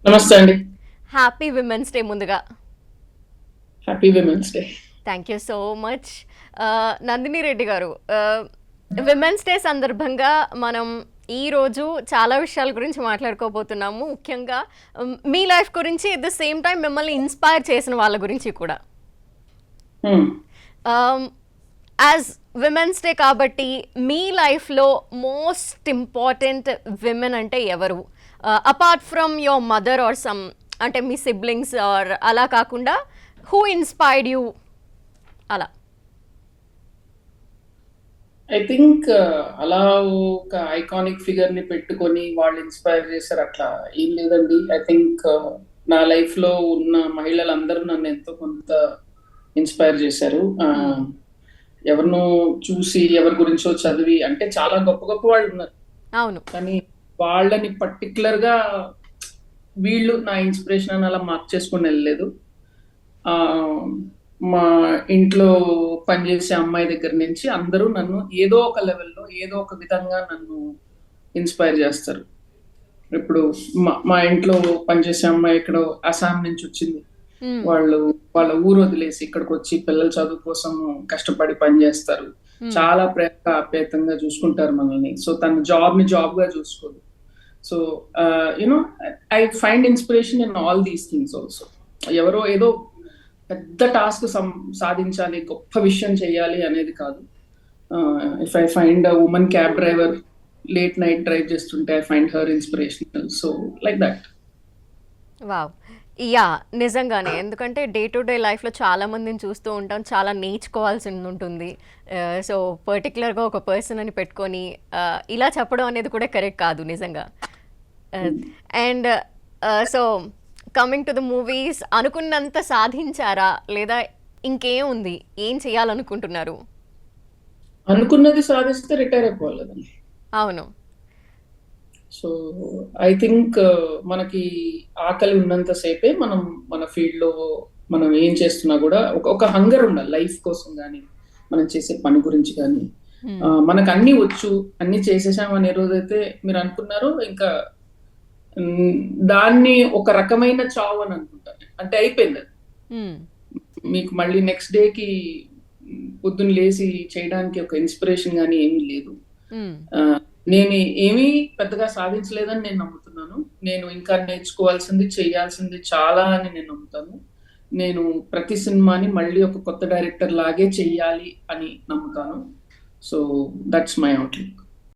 నమస్తే అండి. Happy women's day ముందుగా. Happy women's day. Thank you so much. Nandini Reddy గారు, విమెన్స్ డే సందర్భంగా మనం ఈరోజు చాలా విషయాల గురించి మాట్లాడుకోబోతున్నాము. ముఖ్యంగా మీ లైఫ్ గురించి, ఎట్ ద సేమ్ టైం మిమ్మల్ని ఇన్స్పైర్ చేసిన వాళ్ళ గురించి కూడా. యాజ్ విమెన్స్ డే కాబట్టి మీ లైఫ్లో మోస్ట్ ఇంపార్టెంట్ విమెన్ అంటే ఎవరు? Apart from your mother are some, అంటే మీ సిబ్లింగ్స్ ఆర్ అలా కాకుండా, హూ ఇన్స్పైర్డ్ యూ అలా? ఐ థింక్ అలా ఒక ఐకానిక్ ఫిగర్ ని పెట్టుకొని వాళ్ళు ఇన్స్పైర్ చేశారు అట్లా ఏం లేదండి. ఐ థింక్ నా లైఫ్ లో ఉన్న మహిళలందరూ నన్ను ఎంతో కొంత ఇన్స్పైర్ చేశారు. ఎవరినో చూసి ఎవరి గురించో చదివి అంటే చాలా గొప్ప గొప్ప వాళ్ళు ఉన్నారు. అవును. కానీ వాళ్ళని పర్టికులర్ గా వీళ్ళు నా ఇన్స్పిరేషన్ అని అలా మార్క్ చేసుకుని వెళ్ళలేదు. మా ఇంట్లో పనిచేసే అమ్మాయి దగ్గర నుంచి అందరూ నన్ను ఏదో ఒక లెవెల్లో ఏదో ఒక విధంగా నన్ను ఇన్స్పైర్ చేస్తారు. ఇప్పుడు మా ఇంట్లో పనిచేసే అమ్మాయి ఇక్కడ అస్సాం నుంచి వచ్చింది. వాళ్ళు వాళ్ళ ఊరు వదిలేసి ఇక్కడికి వచ్చి పిల్లల చదువు కోసం కష్టపడి పనిచేస్తారు. చాలా ప్రేమ ఆప్యాయంగా చూసుకుంటారు మనల్ని. సో తన జాబ్ ని జాబ్ గా చూసుకోదు. So you know I find inspiration in all these things also. ఎవరో ఏదో పెద్ద టాస్క్ సాధించాలి, గొప్ప విషయం చేయాలి అనేది కాదు. If I find a woman cab driver late night drive చేస్తుంటే I find her inspirational. So like that. Wow. Yeah, నిజంగానే. ఎందుకంటే డే టు డే లైఫ్లో చాలా మందిని చూస్తూ ఉంటాం, చాలా నేర్చుకోవాల్సి ఉంటుంది. సో పర్టికులర్గా ఒక పర్సన్ అని పెట్టుకొని ఇలా చెప్పడం అనేది కూడా కరెక్ట్ కాదు నిజంగా. And so coming to the movies, అనుకున్నంత సాధించారా లేదా ఇంకేం ఉంది? ఏం చేయాలనుకుంటున్నారు? అనుకున్నది సాధిస్తే రిటైర్ అయిపోవాలి. అవును. సో ఐ థింక్ మనకి ఆకలి ఉన్నంత సేపే మనం మన ఫీల్డ్ లో మనం ఏం చేస్తున్నా కూడా ఒక హంగర్ ఉండాలి లైఫ్ కోసం కానీ, మనం చేసే పని గురించి కానీ. మనకు అన్ని వచ్చు, అన్ని చేసేసాం అనే రోజైతే మీరు అనుకున్నారు ఇంకా దాన్ని ఒక రకమైన చావు అని అనుకుంటాను. అంటే అయిపోయింది అది. మీకు మళ్ళీ నెక్స్ట్ డేకి పొద్దున్న లేచి చేయడానికి ఒక ఇన్స్పిరేషన్ కానీ ఏమీ లేదు. నేను ఏమీ పెద్దగా సాధించలేదని నేను నమ్ముతున్నాను. నేను ఇంకా నేర్చుకోవాల్సింది, చేయాల్సింది చాలా అని నేను నమ్ముతాను. నేను ప్రతి సినిమాని మళ్ళీ ఒక కొత్త డైరెక్టర్ లాగే చెయ్యాలి అని నమ్ముతాను. So that's my outlook.